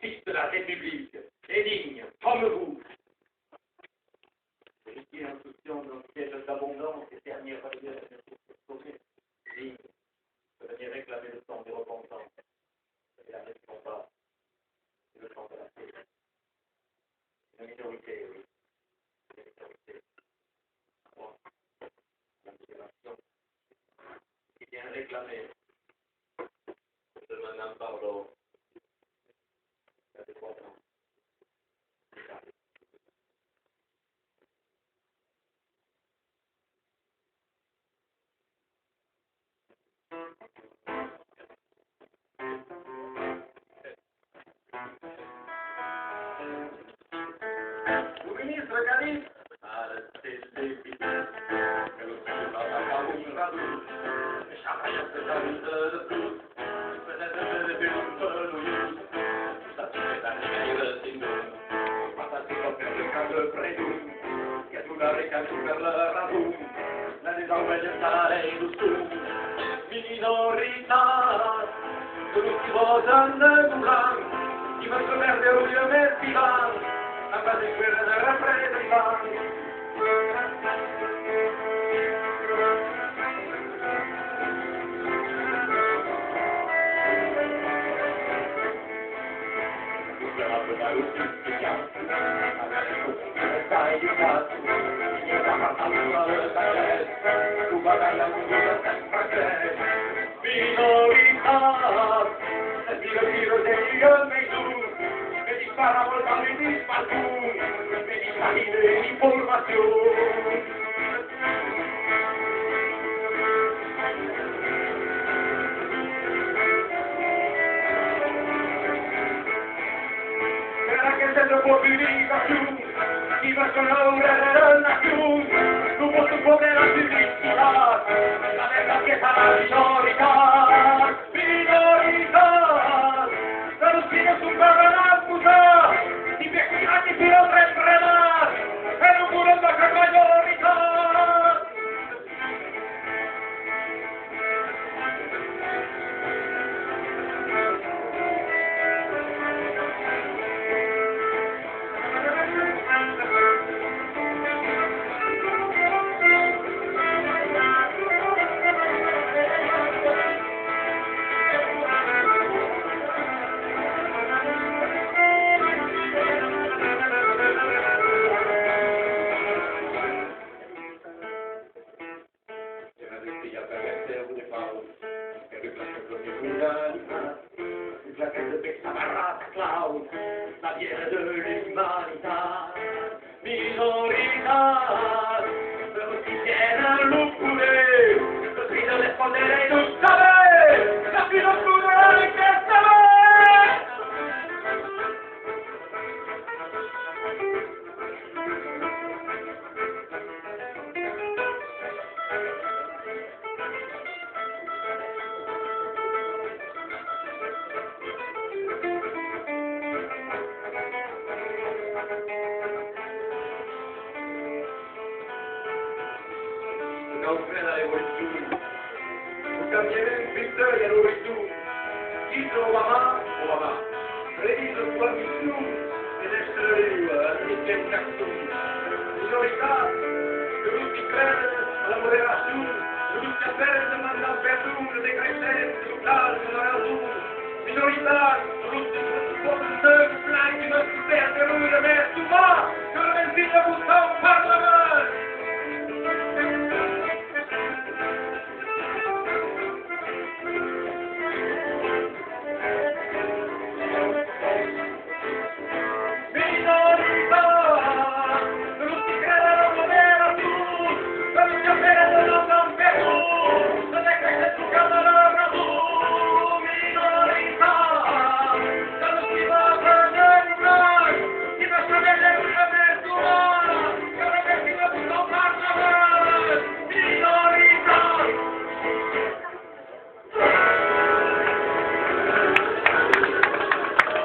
fils de la République, et digne, comme vous. Héritier insouciant d'un siècle d'abondance et dernier revers de sauver, digne, de venir réclamer le temps des repentants, et la du combat, et le temps de la paix. Une minorité, oui, une minorité. Moi, la libération, qui vient réclamer de Madame Bardot, la défendance. Vous ministre Calife, arrêtez les filles, que le ciel va pas vous radour, et chacun se donne de plus, peut-être de plus, ça fait un réveil sinon, passer comme le cas de Prédoux, que tout l'arrêt qu'à tout faire le radour, la désormais de salarié dessous, minoritaire, celui qui vous donne le blanc, qui veut se perdre au lieu mesquivant, la base de quella de rappresentanti. Minorità, e tiro degli uomini su, e dispara voltando di spalcun, e di salire l'informazione. Era que se lo publicación, iba con la obra de la nación, tuvo su poder anticristinar, la verdad que es la minoridad, minoridad, pero si no es un gran acusar, si me quiera que quiero refrenar, pero un muro bajo mayoridad. La viene de l'humanità, minorità, però si tiene all'oppure, così non risponderei non sapere, la più oscura di questa non me la devo giù, un cambiamento in storia lo tu, chi trova